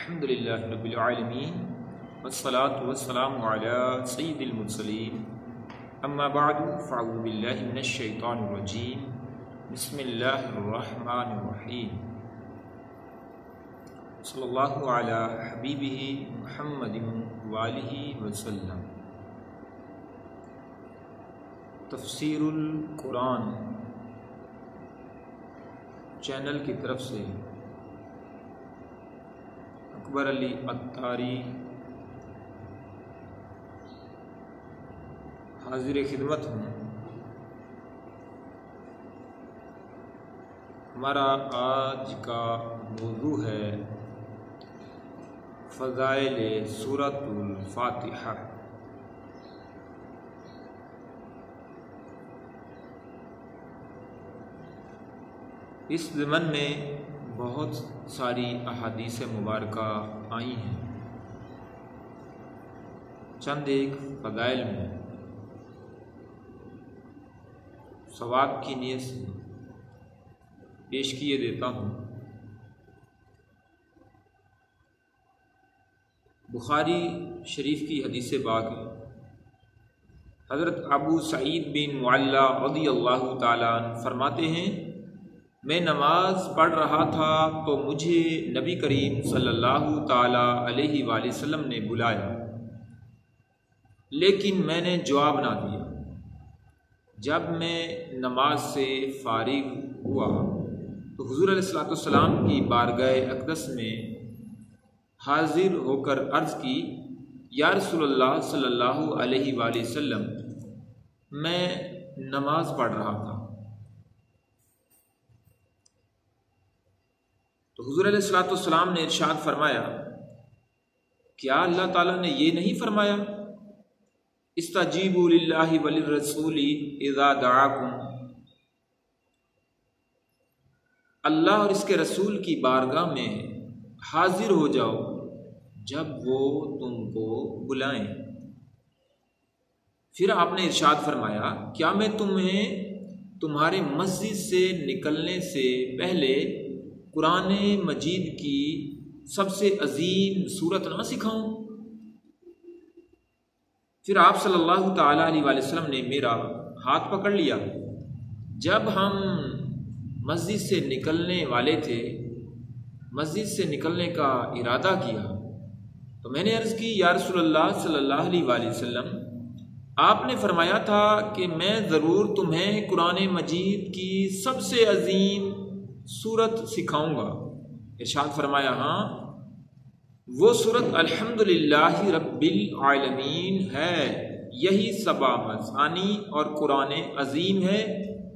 الحمد للہ رب العالمین والصلاة والسلام علی سید المرسلین اما بعد فاعوذ باللہ من الشیطان الرجیم بسم اللہ الرحمن الرحیم صلی اللہ علی حبیبہ محمد وآلہ وسلم۔ تفسیر القرآن چینل کی طرف سے اکبر علی عطاری حاضر خدمت ہوں۔ ہمارا آج کا موضوع ہے فضائل سورۃ الفاتحہ۔ اس ضمن میں بہت ساری احادیث مبارکہ آئی ہیں، چند ایک فضائل میں ثواب کی نیت سے پیش کیے دیتا ہوں۔ بخاری شریف کی حدیث پاک ہے، حضرت ابو سعید بن معلّہ رضی اللہ تعالیٰ عنہ فرماتے ہیں، میں نماز پڑھ رہا تھا تو مجھے نبی کریم صلی اللہ تعالیٰ علیہ وآلہ وسلم نے بلایا، لیکن میں نے جواب نہ دیا۔ جب میں نماز سے فارغ ہوا تو حضور علیہ السلام کی بارگاہ اقدس میں حاضر ہو کر عرض کی، یا رسول اللہ صلی اللہ علیہ وآلہ وسلم، میں نماز پڑھ رہا تھا۔ تو حضور علیہ السلام نے ارشاد فرمایا، کیا اللہ تعالیٰ نے یہ نہیں فرمایا استجیبوا للہ وللرسول اذا دعاکم، اللہ اور اس کے رسول کی بارگاہ میں حاضر ہو جاؤ جب وہ تم کو بلائیں۔ پھر آپ نے ارشاد فرمایا، کیا میں تمہیں تمہارے مسجد سے نکلنے سے پہلے قرآن مجید کی سب سے عظیم سورت نہ سکھاؤں؟ پھر آپ صلی اللہ تعالیٰ علیہ وآلہ وسلم نے میرا ہاتھ پکڑ لیا۔ جب ہم مسجد سے نکلنے والے تھے، مسجد سے نکلنے کا ارادہ کیا تو میں نے عرض کی، یا رسول اللہ صلی اللہ علیہ وآلہ وسلم، آپ نے فرمایا تھا کہ میں ضرور تمہیں قرآن مجید کی سب سے عظیم سورت سکھاؤں گا۔ ارشاد فرمایا، ہاں، وہ سورت الحمدللہ رب العالمین ہے، یہی سبع مثانی اور قرآن عظیم ہے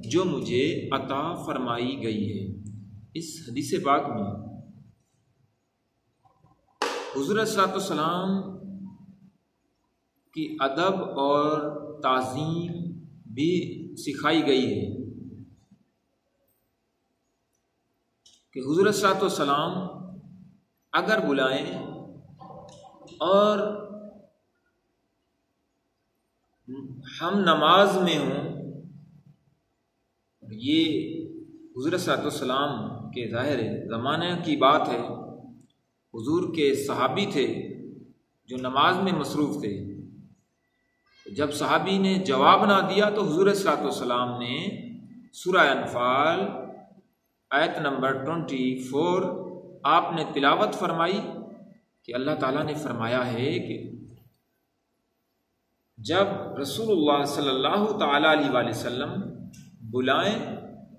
جو مجھے عطا فرمائی گئی ہے۔ اس حدیث پاک میں حضور صلی اللہ علیہ وسلم کی ادب اور تعظیم بھی سکھائی گئی ہے کہ حضور صلی اللہ علیہ وسلم اگر بلائیں اور ہم نماز میں ہوں، یہ حضور صلی اللہ علیہ وسلم کے ظاہر زمانہ کی بات ہے، حضور کے صحابی تھے جو نماز میں مصروف تھے۔ جب صحابی نے جواب نہ دیا تو حضور صلی اللہ علیہ وسلم نے سورہ انفال آیت نمبر 24 آپ نے تلاوت فرمائی کہ اللہ تعالیٰ نے فرمایا ہے کہ جب رسول اللہ صلی اللہ تعالیٰ علیہ وآلہ وسلم بلائیں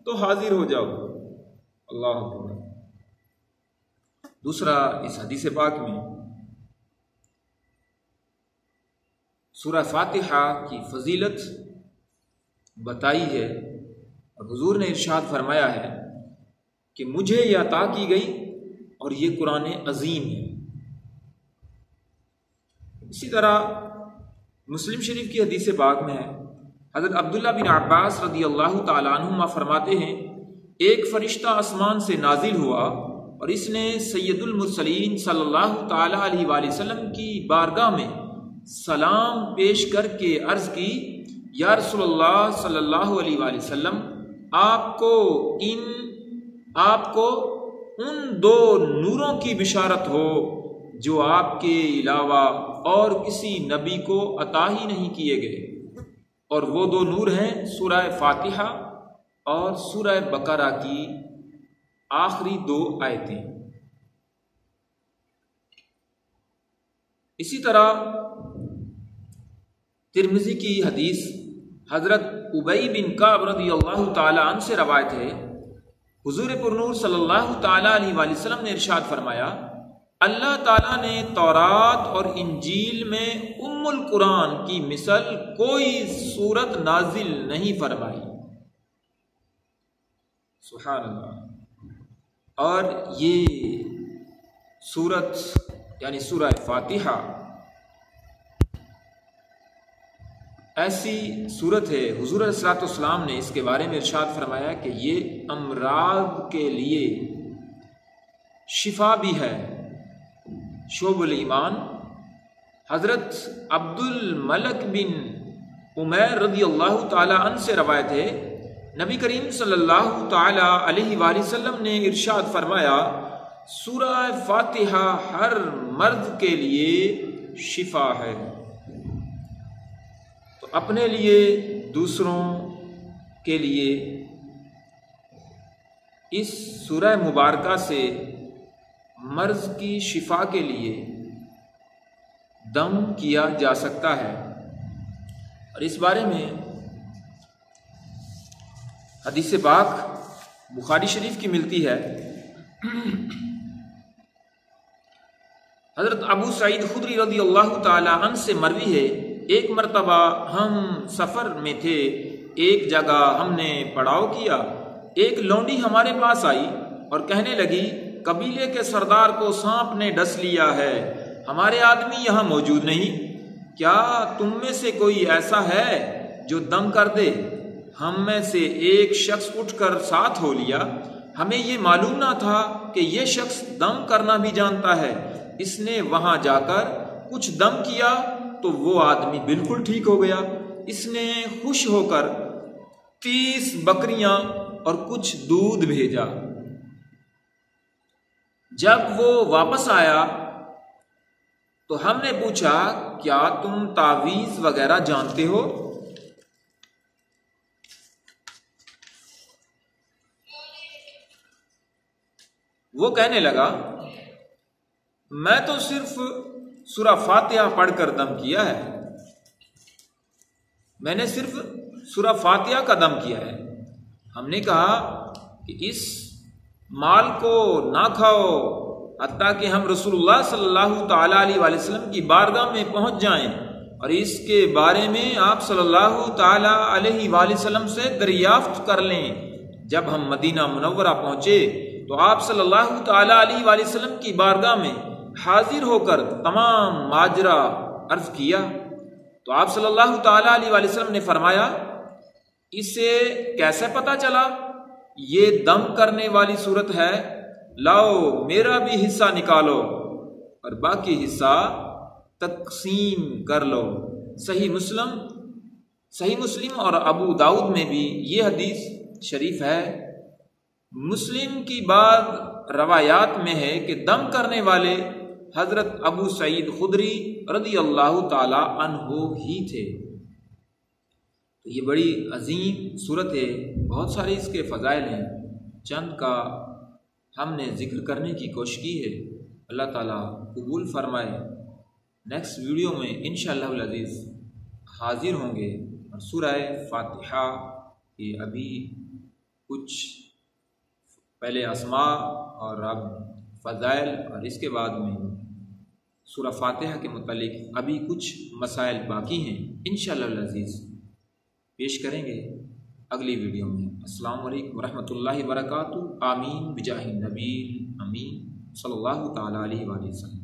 تو حاضر ہو جاؤ۔ اللہ اکبر۔ دوسرا، اس حدیث پاک میں سورہ فاتحہ کی فضیلت بتائی ہے اور حضور نے ارشاد فرمایا ہے کہ مجھے یہ عطا کی گئی اور یہ قرآن عظیم ہے۔ اسی طرح مسلم شریف کی حدیث پاک میں ہے، حضرت عبداللہ بن عباس رضی اللہ تعالیٰ عنہما فرماتے ہیں، ایک فرشتہ آسمان سے نازل ہوا اور اس نے سید المرسلین صلی اللہ تعالیٰ علیہ وآلہ وسلم کی بارگاہ میں سلام پیش کر کے عرض کی، یا رسول اللہ صلی اللہ علیہ وآلہ وسلم، آپ کو ان دو نوروں کی بشارت ہو جو آپ کے علاوہ اور کسی نبی کو عطا ہی نہیں کیے گئے، اور وہ دو نور ہیں سورہ فاتحہ اور سورہ بقرہ کی آخری 2 آیتیں۔ اسی طرح ترمذی کی حدیث حضرت ابی بن کعب رضی اللہ تعالی عنہ سے روایت ہے، حضور پرنور صلی اللہ تعالی علیہ وآلہ وسلم نے ارشاد فرمایا، اللہ تعالیٰ نے تورات اور انجیل میں ام القرآن کی مثل کوئی سورت نازل نہیں فرمائی۔ سبحان اللہ۔ اور یہ سورت یعنی سورہ فاتحہ ایسی سورت ہے، حضور علیہ الصلوۃ والسلام نے اس کے بارے میں ارشاد فرمایا کہ یہ امراض کے لیے شفا بھی ہے۔ شعب الایمان حضرت عبد الملک بن عمیر رضی اللہ تعالی عنہ سے روایت ہے، نبی کریم صلی اللہ تعالی علیہ وآلہ وسلم نے ارشاد فرمایا، سورہ فاتحہ ہر مرد کے لیے شفا ہے۔ تو اپنے لیے، دوسروں کے لیے اس سورہ مبارکہ سے مرض کی شفا کے لیے دم کیا جا سکتا ہے۔ اور اس بارے میں حدیث پاک بخاری شریف کی ملتی ہے، حضرت ابو سعید خدری رضی اللہ تعالی عنہ سے مروی ہے، ایک مرتبہ ہم سفر میں تھے، ایک جگہ ہم نے پڑاؤ کیا، ایک لونڈی ہمارے پاس آئی اور کہنے لگی، قبیلے کے سردار کو سانپ نے ڈس لیا ہے، ہمارے آدمی یہاں موجود نہیں، کیا تم میں سے کوئی ایسا ہے جو دم کر دے؟ ہم میں سے ایک شخص اٹھ کر ساتھ ہو لیا، ہمیں یہ معلوم نہ تھا کہ یہ شخص دم کرنا بھی جانتا ہے، اس نے وہاں جا کر کچھ دم کیا تو وہ آدمی بالکل ٹھیک ہو گیا۔ اس نے خوش ہو کر 30 بکریاں اور کچھ دودھ بھیجا۔ جب وہ واپس آیا تو ہم نے پوچھا، کیا تم تعویذ وغیرہ جانتے ہو؟ وہ کہنے لگا، میں تو صرف سورہ فاتحہ پڑھ کر دم کیا ہے، میں نے صرف سورہ فاتحہ کا دم کیا ہے۔ ہم نے کہا کہ اس مال کو نہ کھاؤ حتیٰ کہ ہم رسول اللہ صلی اللہ تعالی علیہ وآلہ وسلم کی بارگاہ میں پہنچ جائیں اور اس کے بارے میں آپ صلی اللہ تعالی علیہ وآلہ وسلم سے دریافت کر لیں۔ جب ہم مدینہ منورہ پہنچے تو آپ صلی اللہ تعالی علیہ وآلہ وسلم کی بارگاہ میں حاضر ہو کر تمام ماجرا عرض کیا تو آپ صلی اللہ تعالی علیہ وآلہ وسلم نے فرمایا، اسے کیسے پتہ چلا یہ دم کرنے والی صورت ہے؟ لاؤ میرا بھی حصہ نکالو اور باقی حصہ تقسیم کر لو۔ صحیح مسلم اور ابو داؤد میں بھی یہ حدیث شریف ہے۔ مسلم کی بعض روایات میں ہے کہ دم کرنے والے حضرت ابو سعید خدری رضی اللہ تعالی عنہ ہی تھے۔ تو یہ بڑی عظیم صورت ہے، بہت سارے اس کے فضائل ہیں، چند کا ہم نے ذکر کرنے کی کوشش کی ہے۔ اللہ تعالیٰ قبول فرمائے۔ نیکسٹ ویڈیو میں انشاءاللہ العزیز حاضر ہوں گے اور سورہ فاتحہ کے ابھی کچھ پہلے اسماء اور اب فضائل اور اس کے بعد میں سورہ فاتحہ کے متعلق ابھی کچھ مسائل باقی ہیں، انشاءاللہ العزیز پیش کریں گے اگلی ویڈیو میں۔ السلام علیکم ورحمۃ اللہ وبرکاتہ۔ آمین بجاہ نبی امین صلی اللہ تعالی علیہ وآلہ وسلم۔